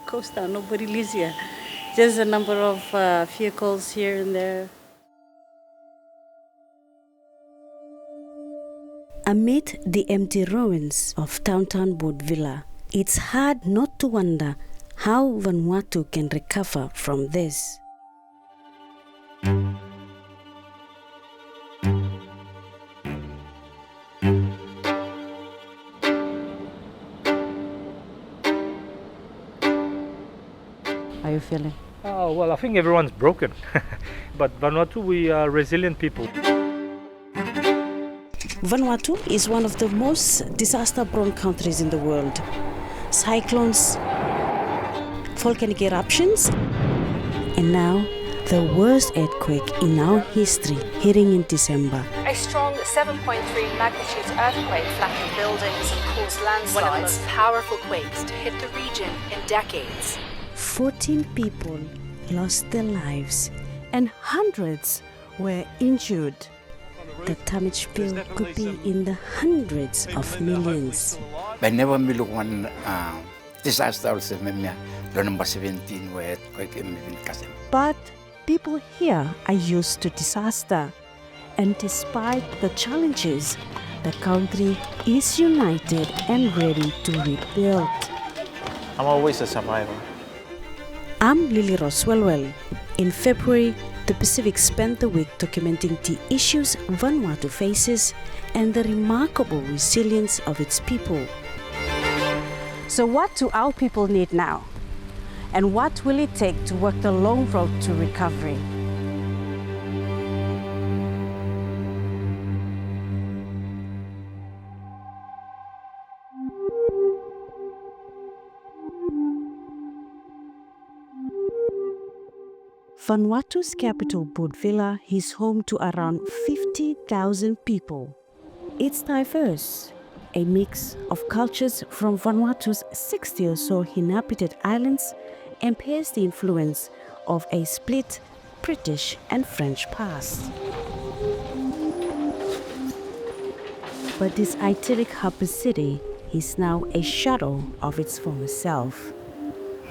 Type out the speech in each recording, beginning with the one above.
coast town. Nobody lives here. Just a number of vehicles here and there. Amid the empty ruins of downtown Port Vila, it's hard not to wonder how Vanuatu can recover from this. How are you feeling? Oh, well, I think everyone's broken. But Vanuatu, we are resilient people. Vanuatu is one of the most disaster-prone countries in the world. Cyclones, volcanic eruptions, and now the worst earthquake in our history hitting in December. A strong 7.3 magnitude earthquake flattened buildings and caused landslides. One of the most powerful quakes to hit the region in decades. 14 people lost their lives and hundreds were injured. The damage bill could be in the hundreds of millions. Whenever we look one disaster, also the number 17 where earthquake in Kasem. But people here are used to disaster, and despite the challenges, the country is united and ready to rebuild. I'm always a survivor. I'm Lillyrose Welwel. In February, the Pacific spent the week documenting the issues Vanuatu faces and the remarkable resilience of its people. So what do our people need now? And what will it take to work the long road to recovery? Vanuatu's capital, Port Vila, is home to around 50,000 people. It's diverse, a mix of cultures from Vanuatu's 60 or so inhabited islands, and bears the influence of a split British and French past. But this idyllic harbour city is now a shadow of its former self.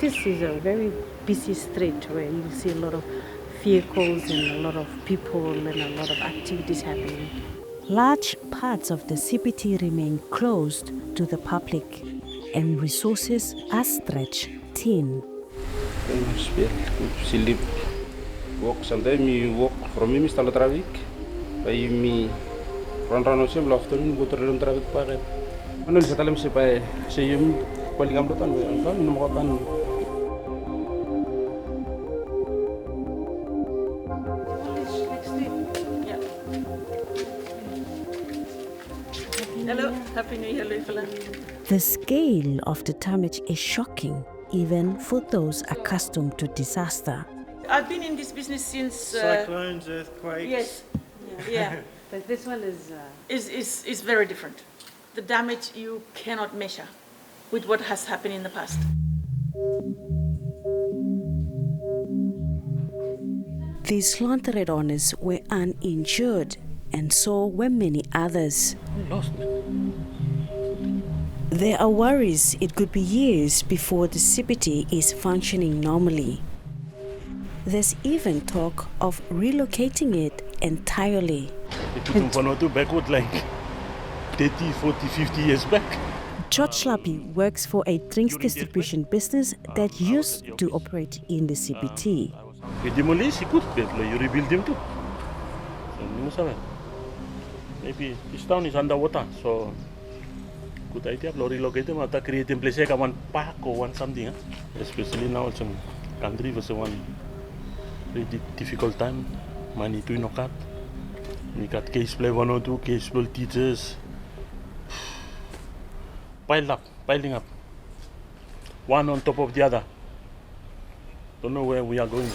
This is a very busy street where you will see a lot of vehicles and a lot of people and a lot of activities happening. Large parts of the CBD remain closed to the public and resources are stretched thin. Sometimes you walk from me, Mr. Traffic. Me run ocean afternoon, go to the traffic park. And then Satalam Sepai, say you Polygamrotan. Hello, Happy New Year, Lufala. The scale of the damage is shocking, even for those accustomed to disaster. I've been in this business since... Cyclones, earthquakes. Yes, yeah. But this one is very different. The damage you cannot measure with what has happened in the past. The slaughtered owners were uninjured, and so were many others. Lost. There are worries it could be years before the CBD is functioning normally. There's even talk of relocating it entirely. It took Vanuatu backward like 30, 40, 50 years back. George Lapi works for a drinks distribution business that used to operate in the CBD. You demolish, you could, but you rebuild them too. So, maybe this town is underwater, so good idea to relocate them or create a place like one park or one something. Especially now, it's country was one very difficult time. Money to knock out. We got case play 1 or 2 case play teachers. Piling up. One on top of the other. Don't know where we are going.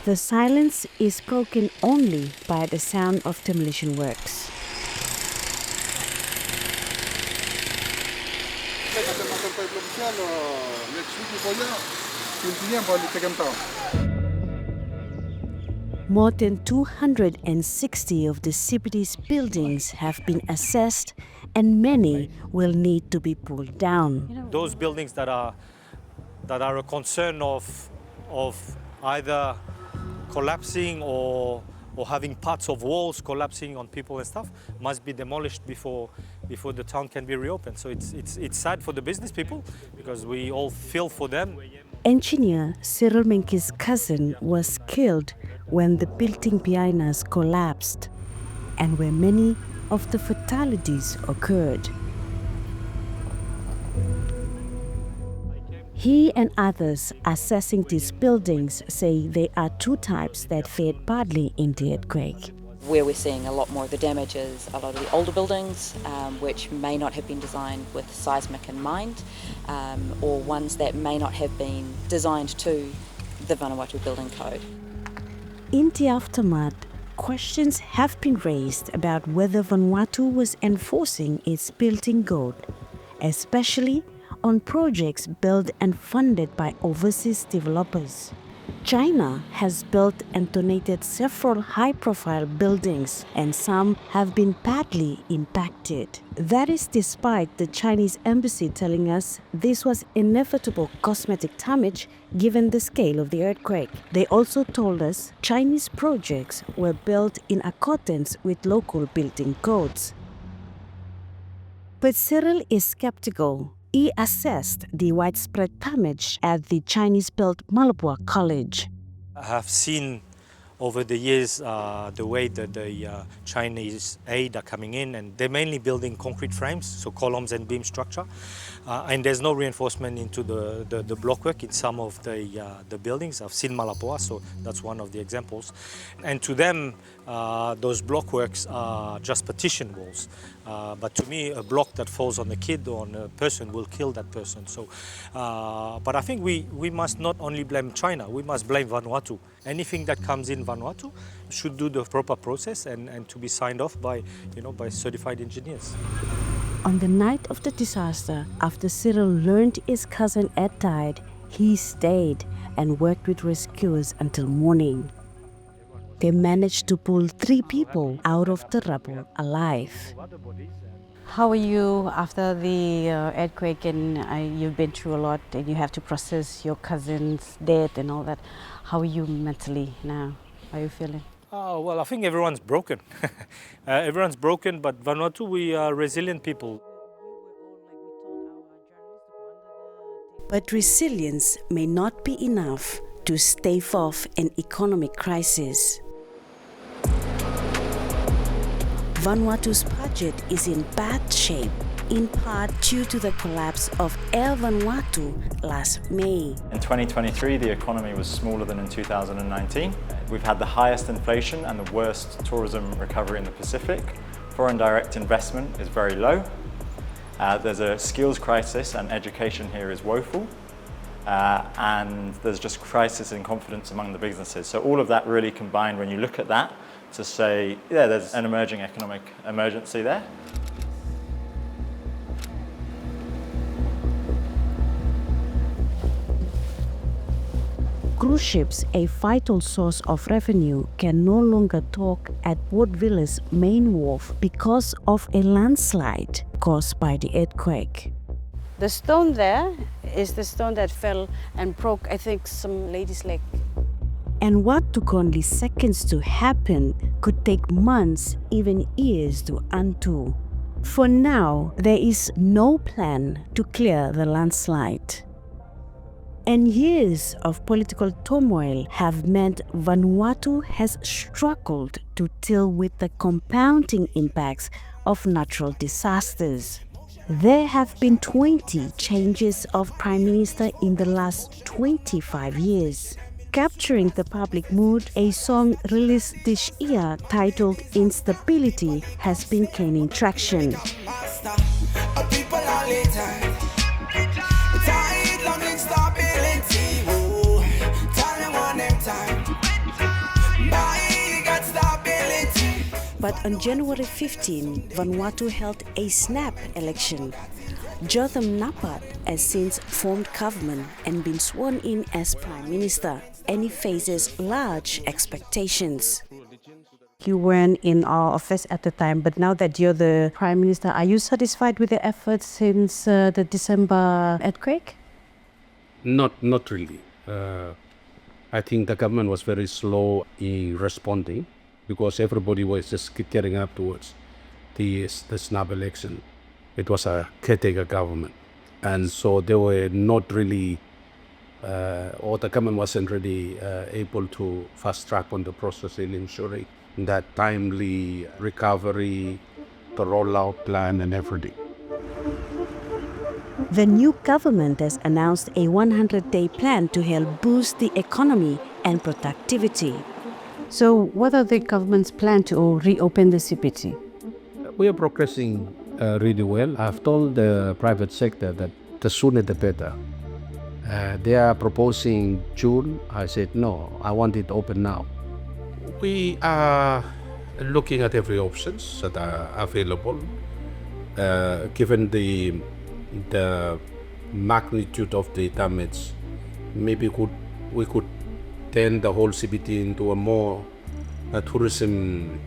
The silence is broken only by the sound of demolition works. More than 260 of the CBD's buildings have been assessed and many will need to be pulled down. Those buildings that are a concern of either collapsing or having parts of walls collapsing on people and stuff must be demolished before the town can be reopened. So it's sad for the business people because we all feel for them. Engineer Cyril Menke's cousin was killed when the building behind us collapsed, and where many of the fatalities occurred. He and others assessing these buildings say there are two types that fared badly in the earthquake. Where we're seeing a lot more of the damage is a lot of the older buildings, which may not have been designed with seismic in mind, or ones that may not have been designed to the Vanuatu building code. In the aftermath, questions have been raised about whether Vanuatu was enforcing its building code, especially on projects built and funded by overseas developers. China has built and donated several high-profile buildings, and some have been badly impacted. That is despite the Chinese embassy telling us this was inevitable cosmetic damage given the scale of the earthquake. They also told us Chinese projects were built in accordance with local building codes. But Cyril is skeptical. He assessed the widespread damage at the Chinese-built Malabua College. I have seen over the years the way that the Chinese aid are coming in, and they're mainly building concrete frames, so columns and beam structure, and there's no reinforcement into the blockwork in some of the buildings. I've seen Malabua, so that's one of the examples. And to them, those blockworks are just partition walls. But to me, a block that falls on a kid or on a person will kill that person. So, but I think we must not only blame China, we must blame Vanuatu. Anything that comes in Vanuatu should do the proper process and to be signed off by certified engineers. On the night of the disaster, after Cyril learned his cousin had died, he stayed and worked with rescuers until morning. They managed to pull 3 people out of the rubble alive. How are you after the earthquake, and you've been through a lot and you have to process your cousin's death and all that? How are you mentally now? How are you feeling? Well, I think everyone's broken. Everyone's broken, but Vanuatu, we are resilient people. But resilience may not be enough to stave off an economic crisis. Vanuatu's budget is in bad shape, in part due to the collapse of Air Vanuatu last May. In 2023, the economy was smaller than in 2019. We've had the highest inflation and the worst tourism recovery in the Pacific. Foreign direct investment is very low. There's a skills crisis, and education here is woeful. And there's just crisis in confidence among the businesses. So all of that really combined, when you look at that, to say, yeah, there's an emerging economic emergency there. Cruise ships, a vital source of revenue, can no longer dock at Port Vila's main wharf because of a landslide caused by the earthquake. The stone there is the stone that fell and broke, I think, some lady's leg. And what took only seconds to happen could take months, even years to undo. For now, there is no plan to clear the landslide. And years of political turmoil have meant Vanuatu has struggled to deal with the compounding impacts of natural disasters. There have been 20 changes of Prime Minister in the last 25 years. Capturing the public mood, a song released this year titled Instability has been gaining traction. But on January 15, Vanuatu held a snap election. Jotham Napat has since formed government and been sworn in as Prime Minister, and he faces large expectations. You weren't in our office at the time, but now that you're the Prime Minister, are you satisfied with the efforts since the December earthquake? Not really. I think the government was very slow in responding because everybody was just getting up towards the snap election. It was a caretaker government. And so they were not really, or the government wasn't really able to fast track on the process in ensuring that timely recovery, the rollout plan and everything. The new government has announced a 100-day plan to help boost the economy and productivity. So what are the government's plan to reopen the CPT? We are progressing really well. I've told the private sector that the sooner the better. They are proposing June. I said, no, I want it open now. We are looking at every options that are available. Given the magnitude of the damage, maybe we could turn the whole CBT into a more tourism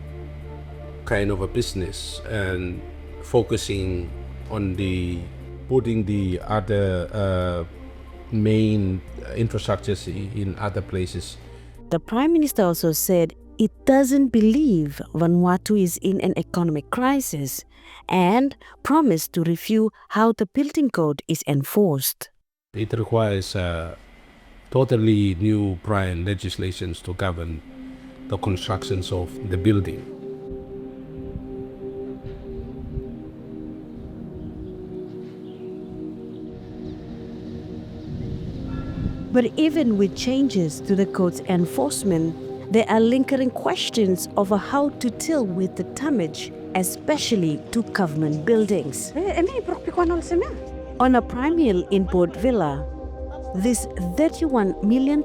kind of a business and focusing on putting the other main infrastructures in other places. The Prime Minister also said it doesn't believe Vanuatu is in an economic crisis and promised to review how the building code is enforced. It requires totally new prior legislations to govern the constructions of the building. But even with changes to the code's enforcement, there are lingering questions over how to deal with the damage, especially to government buildings. On a prime hill in Port Vila, this $31 million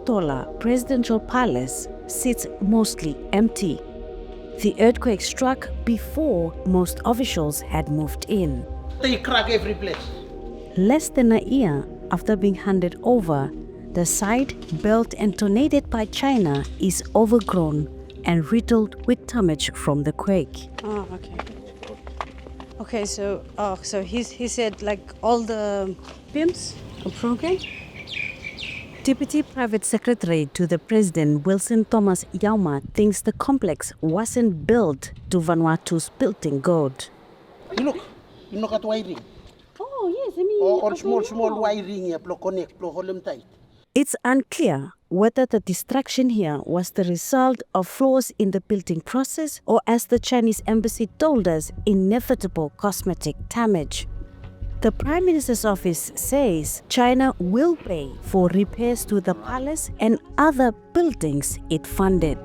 presidential palace sits mostly empty. The earthquake struck before most officials had moved in. They crack every place. Less than a year after being handed over, the site, built and donated by China, is overgrown and riddled with damage from the quake. Oh, okay. Okay, so he said like all the beams are broken? Deputy Private Secretary to the President, Wilson Thomas Yauma, thinks the complex wasn't built to Vanuatu's building code. You look at wiring. Oh, yes, I mean... Or small wiring here, connect, hold them tight. It's unclear whether the destruction here was the result of flaws in the building process or, as the Chinese embassy told us, inevitable cosmetic damage. The Prime Minister's office says China will pay for repairs to the palace and other buildings it funded.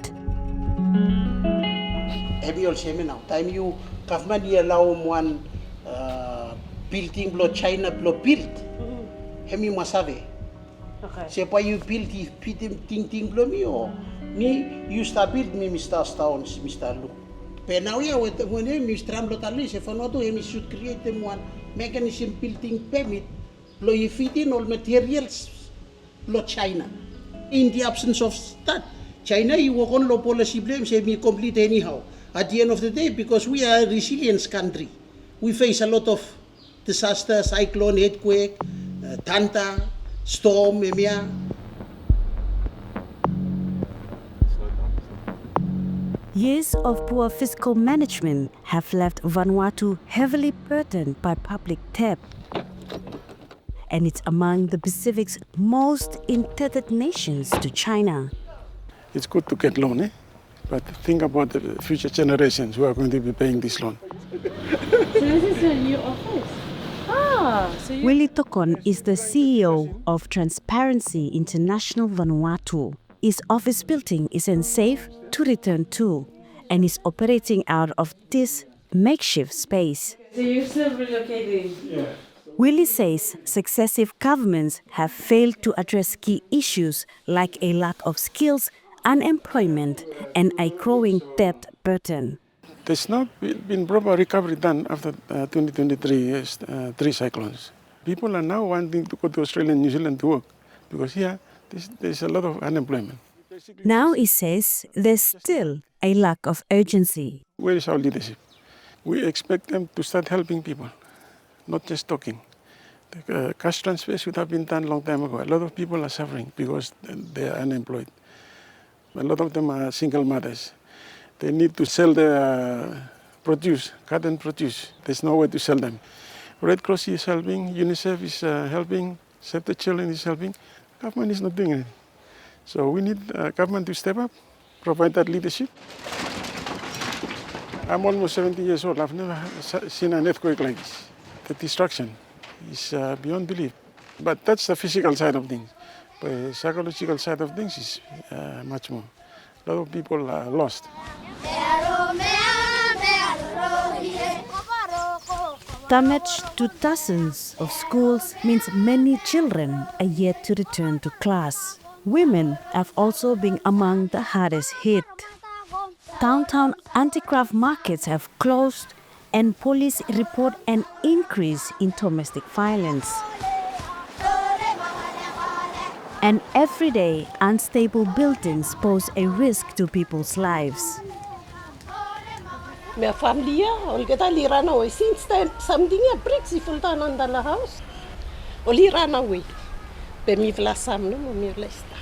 Every old same now. Time you government allow one building blow China blow built. Hemi masave. Okay. C'est pas you build ting blow me or me you start build me Mr. Stones Mr. Lu. But now yeah when Mr. Amlo Talis if not hemi should create them one mechanism building permit blow you fit in all materials blow China. In the absence of that, China you work on low policy blame say me complete anyhow. At the end of the day, because we are a resilient country, we face a lot of disaster, cyclone, earthquake, tanta, storm, emia. Years of poor fiscal management have left Vanuatu heavily burdened by public debt. And it's among the Pacific's most indebted nations to China. It's good to get loan, but think about the future generations who are going to be paying this loan. So this is a new office? Willie Tokon is the CEO of Transparency International Vanuatu. His office building isn't safe to return to and is operating out of this makeshift space. So you're still relocating? Yeah. Willie says successive governments have failed to address key issues like a lack of skills, unemployment, and a growing debt burden. There's not been proper recovery done after 2023 three cyclones. People are now wanting to go to Australia and New Zealand to work because here there's a lot of unemployment. Now he says there's still a lack of urgency. Where is our leadership? We expect them to start helping people, not just talking. The cash transfer should have been done a long time ago. A lot of people are suffering because they are unemployed. A lot of them are single mothers. They need to sell their produce, cotton produce. There's nowhere to sell them. Red Cross is helping, UNICEF is helping, Save the Children is helping. Government is not doing it. So we need government to step up, provide that leadership. I'm almost 70 years old. I've never seen an earthquake like this. The destruction is beyond belief. But that's the physical side of things. But the psychological side of things is much more. A lot of people are lost. Damage to dozens of schools means many children are yet to return to class. Women have also been among the hardest hit. Downtown anti-craft markets have closed, and police report an increase in domestic violence. And everyday unstable buildings pose a risk to people's lives. My family, all get a run away since time something breaks if you turn on the house. Only run away. But me vla sam no me lesta.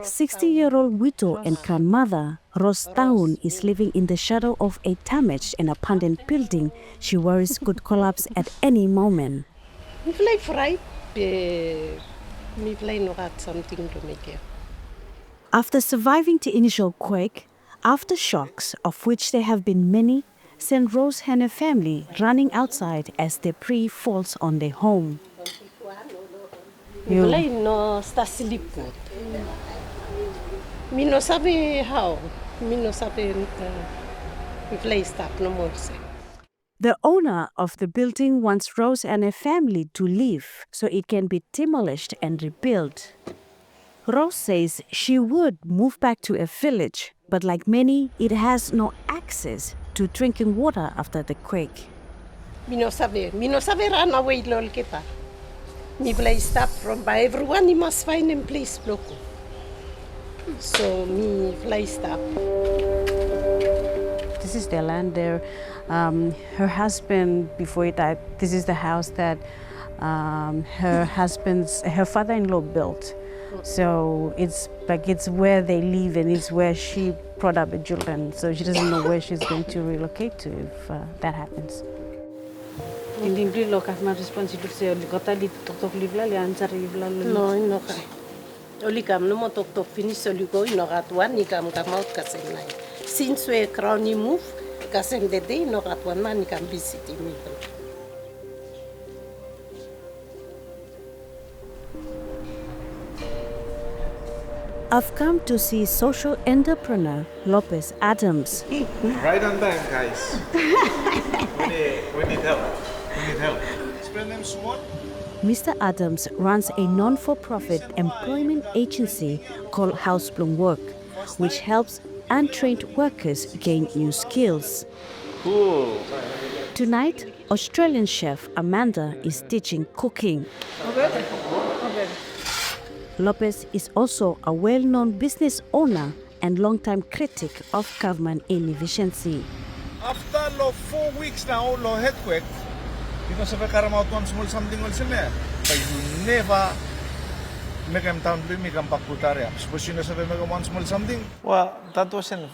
60-year-old widow and grandmother Rose Town is living in the shadow of a damaged and abandoned building she worries could collapse at any moment. Me fly fright. Me fly no got something to make it. After surviving the initial quake, aftershocks, of which there have been many, sent Rose and her family running outside as debris falls on their home. Me fly no sta sleep good. Me no sabe how. Me no sabe me fly stop no more. The owner of the building wants Rose and her family to leave so it can be demolished and rebuilt. Rose says she would move back to a village, but like many, it has no access to drinking water after the quake. Me no sabe run away lol kepa. Me play stop from by everyone he must find in place local. So me play stop. This is their land there. Her husband, before he died, this is the house that her father-in-law built. So it's where they live and it's where she brought up her children. So she doesn't know where she's going to relocate to if that happens. Hindi lo government responsibility sa kota li tok live la answer live la. No, no ka. Oli kam no mo tok finish so li go no gat one ni kam out kasen nai. Since we crown ni move kasen the day no gat one man ni kam visit me. I've come to see social entrepreneur Lopez Adams. Right on time, guys. we need help. Spend them small. Mr. Adams runs a non-for-profit employment agency called House Bloom Work, which helps untrained workers gain new skills. Cool. Tonight, Australian chef Amanda is teaching cooking. Lopez is also a well-known business owner and long-time critic of government inefficiency. After 4 weeks now, earthquake, because of a caramount one small something also there. But you never make them town make them pakutaria. Especially if you make one small something. Well, that wasn't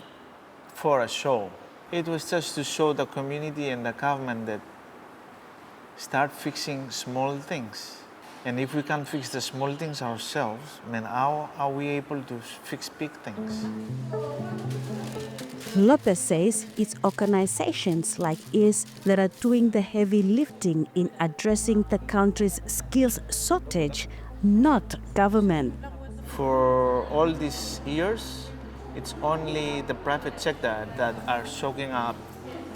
for a show. It was just to show the community and the government that start fixing small things. And if we can't fix the small things ourselves, then how are we able to fix big things? Lopez says it's organizations like his that are doing the heavy lifting in addressing the country's skills shortage, not government. For all these years, it's only the private sector that are soaking up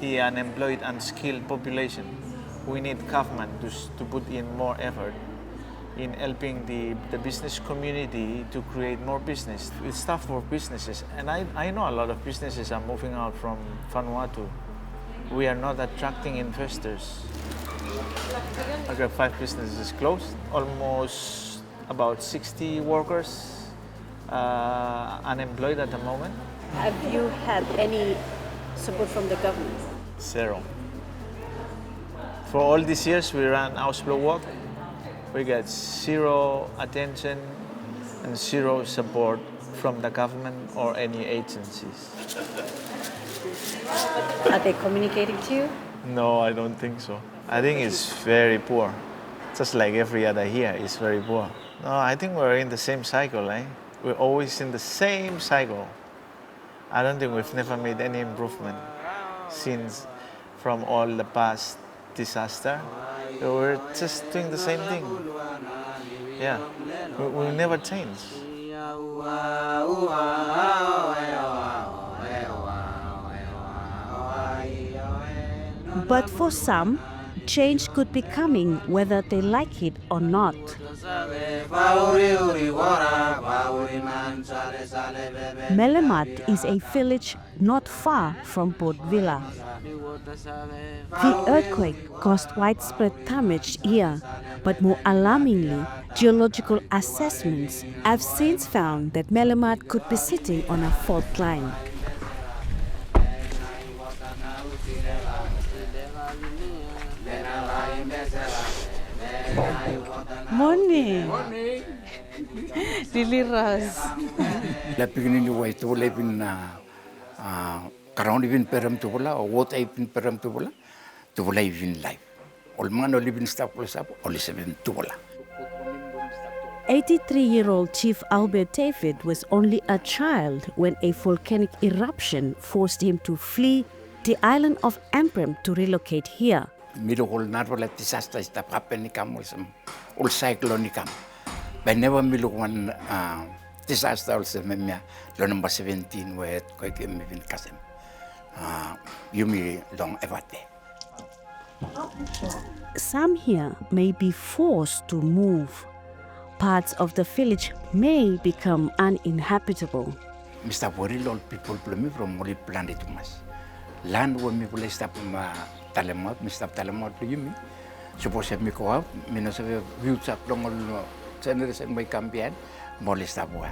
the unemployed, unskilled population. We need government to put in more effort in helping the business community to create more business. It's tough for businesses, and I know a lot of businesses are moving out from Vanuatu. We are not attracting investors. Okay, 5 businesses closed. Almost about 60 workers unemployed at the moment. Have you had any support from the government? Zero. For all these years we ran Ausblo work, we get zero attention and zero support from the government or any agencies. Are they communicating to you? No, I don't think so. I think it's very poor. Just like every other year, it's very poor. No, I think we're in the same cycle, eh? We're always in the same cycle. I don't think we've never made any improvement since from all the past disaster. We're just doing the same thing. Yeah, we'll never change. But for some, change could be coming whether they like it or not. Melamat is a village not far from Port Vila. The earthquake caused widespread damage here, but more alarmingly, geological assessments have since found that Melamat could be sitting on a fault line. Morning. Lillyrose. La pigini wai tu le bin karang bin peram tu bola o what ai bin peram tu bola bin live. Ol man oli bin stap pula sap oli seven tu bola. 83-year-old Chief Albert David was only a child when a volcanic eruption forced him to flee the island of Indepth to relocate here. Middle hole not bola disaster is the happen nikam ol cyclone nikam. By never middle one disaster also memia lo number 17 where quite in kasem. Yumi long evate. Some here may be forced to move. Parts of the village may become uninhabitable. Mr. Borilol people from Moli planet mas. Land where me will stop Talemot, Mr. Talemot to you. Suppose me go up, Minnesota views up long generation by Campian, Molestaboa.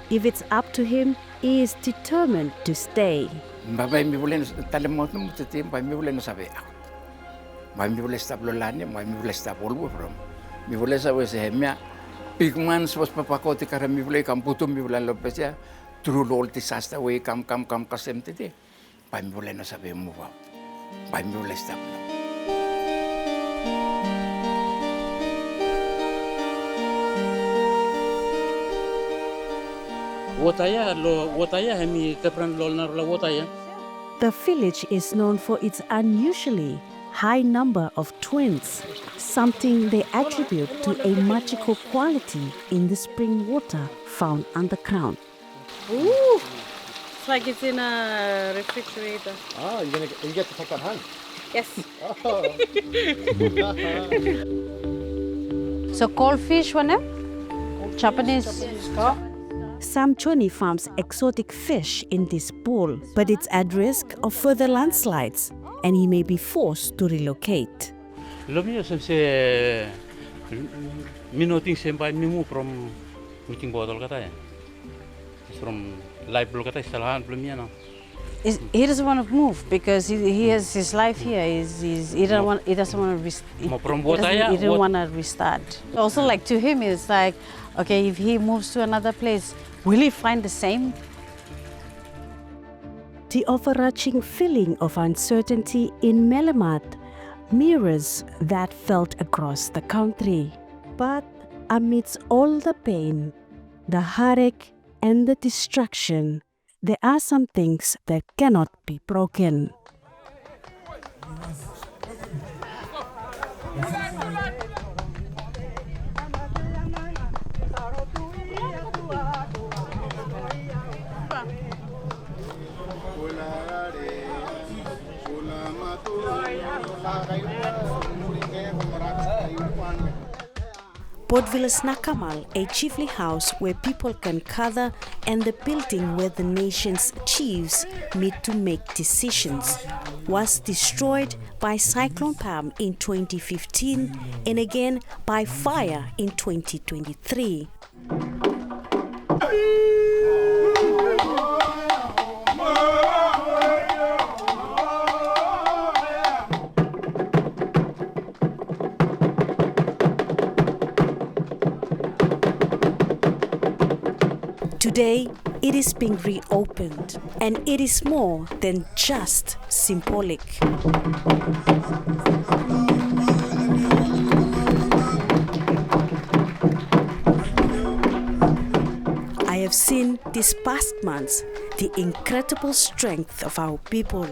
If it's up to him, he is determined to stay. By me will Talemot to team by me will sabe out. By me will stop Lolania, my me will stop all from. Me will always say, Mia, big man's was Papacoti Caramivule, Camputum, Mivula Lopecia, through all disaster way come, Casem today. By me will sabe move out. By me will stop. The village is known for its unusually high number of twins, something they attribute to a magical quality in the spring water found underground. Ooh, it's like it's in a refrigerator. Ah, you get to take that home? Yes. Oh. So cold fish, one Japanese. Sam Choni farms exotic fish in this pool, but it's at risk of further landslides, and he may be forced to relocate. Minuting sempai mimu from meeting bottle katanya. From life block katanya salahan belumnya no. He doesn't want to move because he has his life here. He doesn't want to restart. Also, like to him, it's like, okay, if he moves to another place, will he find the same? The overarching feeling of uncertainty in Melamat mirrors that felt across the country. But amidst all the pain, the heartache, and the destruction, there are some things that cannot be broken. Port Vila's Nakamal, a chiefly house where people can gather, and the building where the nation's chiefs meet to make decisions, was destroyed by Cyclone Pam in 2015 and again by fire in 2023. Today, it is being reopened, and it is more than just symbolic. I have seen these past months the incredible strength of our people.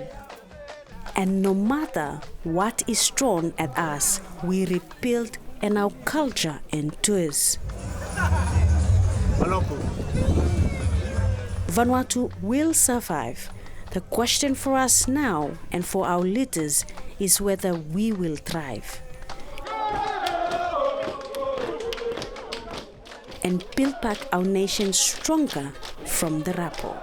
And no matter what is thrown at us, we rebuild and our culture endures. Vanuatu will survive. The question for us now and for our leaders is whether we will thrive and build back our nation stronger from the rubble.